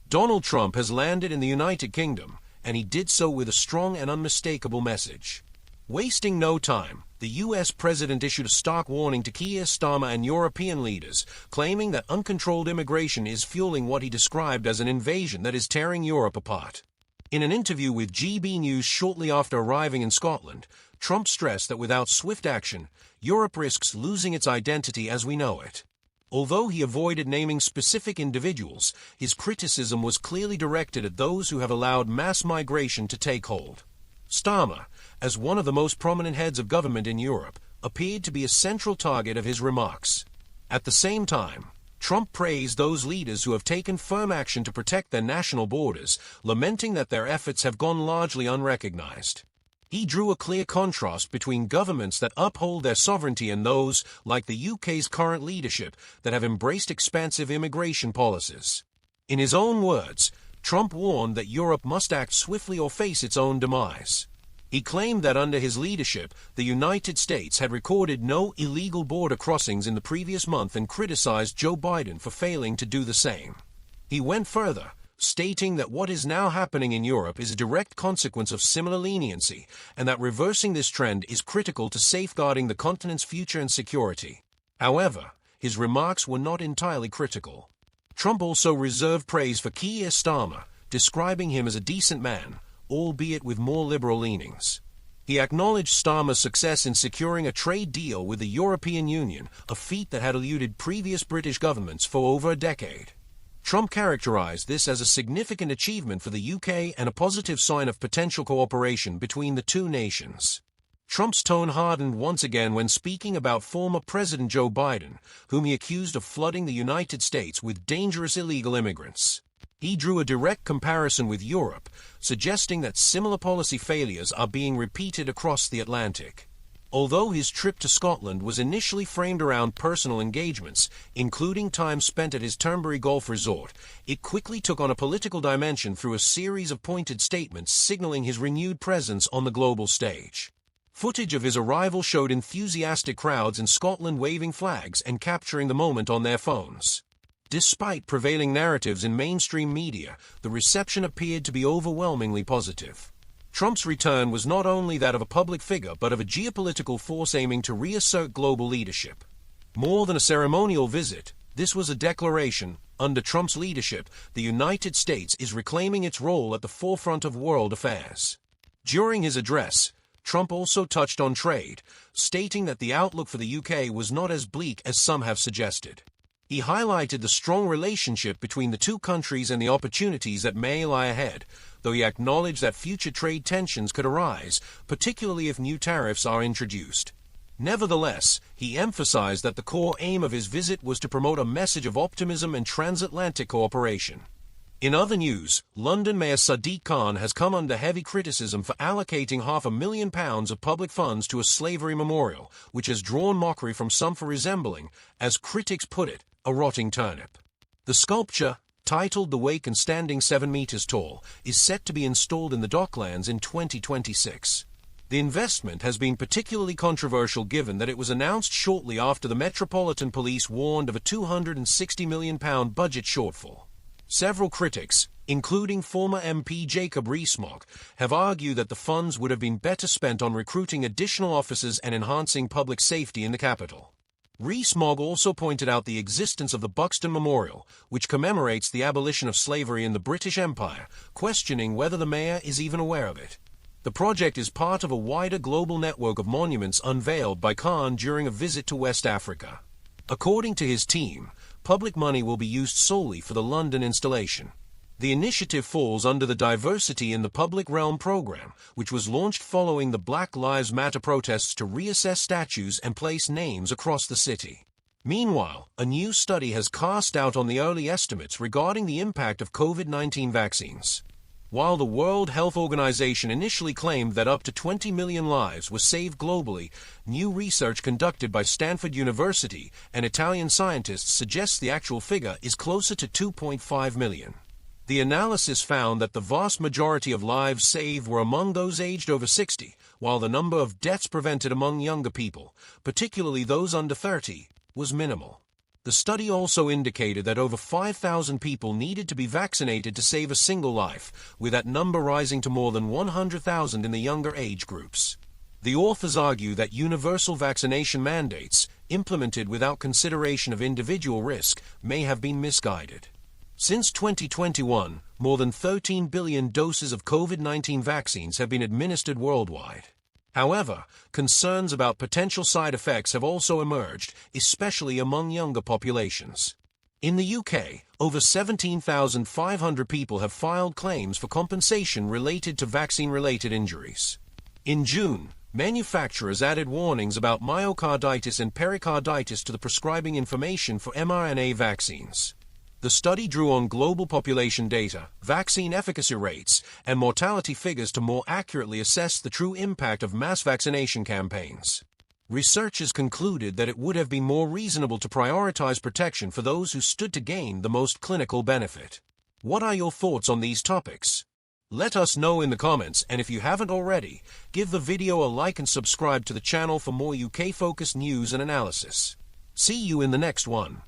Donald Trump has landed in the United Kingdom, and he did so with a strong and unmistakable message. Wasting no time, the U.S. president issued a stark warning to Keir Starmer and European leaders, claiming that uncontrolled immigration is fueling what he described as an invasion that is tearing Europe apart. In an interview with GB News shortly after arriving in Scotland, Trump stressed that without swift action, Europe risks losing its identity as we know it. Although he avoided naming specific individuals, his criticism was clearly directed at those who have allowed mass migration to take hold. Starmer, as one of the most prominent heads of government in Europe, appeared to be a central target of his remarks. At the same time, Trump praised those leaders who have taken firm action to protect their national borders, lamenting that their efforts have gone largely unrecognized. He drew a clear contrast between governments that uphold their sovereignty and those, like the UK's current leadership, that have embraced expansive immigration policies. In his own words, Trump warned that Europe must act swiftly or face its own demise. He claimed that under his leadership, the United States had recorded no illegal border crossings in the previous month and criticized Joe Biden for failing to do the same. He went further, stating that what is now happening in Europe is a direct consequence of similar leniency, and that reversing this trend is critical to safeguarding the continent's future and security. However, his remarks were not entirely critical. Trump also reserved praise for Keir Starmer, describing him as a decent man, albeit with more liberal leanings. He acknowledged Starmer's success in securing a trade deal with the European Union, a feat that had eluded previous British governments for over a decade. Trump characterized this as a significant achievement for the UK and a positive sign of potential cooperation between the two nations. Trump's tone hardened once again when speaking about former President Joe Biden, whom he accused of flooding the United States with dangerous illegal immigrants. He drew a direct comparison with Europe, suggesting that similar policy failures are being repeated across the Atlantic. Although his trip to Scotland was initially framed around personal engagements, including time spent at his Turnberry Golf Resort, it quickly took on a political dimension through a series of pointed statements signaling his renewed presence on the global stage. Footage of his arrival showed enthusiastic crowds in Scotland waving flags and capturing the moment on their phones. Despite prevailing narratives in mainstream media, the reception appeared to be overwhelmingly positive. Trump's return was not only that of a public figure but of a geopolitical force aiming to reassert global leadership. More than a ceremonial visit, this was a declaration. Under Trump's leadership, the United States is reclaiming its role at the forefront of world affairs. During his address, Trump also touched on trade, stating that the outlook for the UK was not as bleak as some have suggested. He highlighted the strong relationship between the two countries and the opportunities that may lie ahead, though he acknowledged that future trade tensions could arise, particularly if new tariffs are introduced. Nevertheless, he emphasized that the core aim of his visit was to promote a message of optimism and transatlantic cooperation. In other news, London Mayor Sadiq Khan has come under heavy criticism for allocating £500,000 of public funds to a slavery memorial, which has drawn mockery from some for resembling, as critics put it, a rotting turnip. The sculpture, titled The Wake and standing 7 meters tall, is set to be installed in the Docklands in 2026. The investment has been particularly controversial given that it was announced shortly after the Metropolitan Police warned of a £260 million budget shortfall. Several critics, including former MP Jacob Rees-Mogg, have argued that the funds would have been better spent on recruiting additional officers and enhancing public safety in the capital. Rees-Mogg also pointed out the existence of the Buxton Memorial, which commemorates the abolition of slavery in the British Empire, questioning whether the mayor is even aware of it. The project is part of a wider global network of monuments unveiled by Khan during a visit to West Africa. According to his team, public money will be used solely for the London installation. The initiative falls under the Diversity in the Public Realm program, which was launched following the Black Lives Matter protests to reassess statues and place names across the city. Meanwhile, a new study has cast doubt on the early estimates regarding the impact of COVID-19 vaccines. While the World Health Organization initially claimed that up to 20 million lives were saved globally, new research conducted by Stanford University and Italian scientists suggests the actual figure is closer to 2.5 million. The analysis found that the vast majority of lives saved were among those aged over 60, while the number of deaths prevented among younger people, particularly those under 30, was minimal. The study also indicated that over 5,000 people needed to be vaccinated to save a single life, with that number rising to more than 100,000 in the younger age groups. The authors argue that universal vaccination mandates, implemented without consideration of individual risk, may have been misguided. Since 2021, more than 13 billion doses of COVID-19 vaccines have been administered worldwide. However, concerns about potential side effects have also emerged, especially among younger populations. In the UK, over 17,500 people have filed claims for compensation related to vaccine-related injuries. In June, manufacturers added warnings about myocarditis and pericarditis to the prescribing information for mRNA vaccines. The study drew on global population data, vaccine efficacy rates, and mortality figures to more accurately assess the true impact of mass vaccination campaigns. Researchers concluded that it would have been more reasonable to prioritize protection for those who stood to gain the most clinical benefit. What are your thoughts on these topics? Let us know in the comments, and if you haven't already, give the video a like and subscribe to the channel for more UK-focused news and analysis. See you in the next one.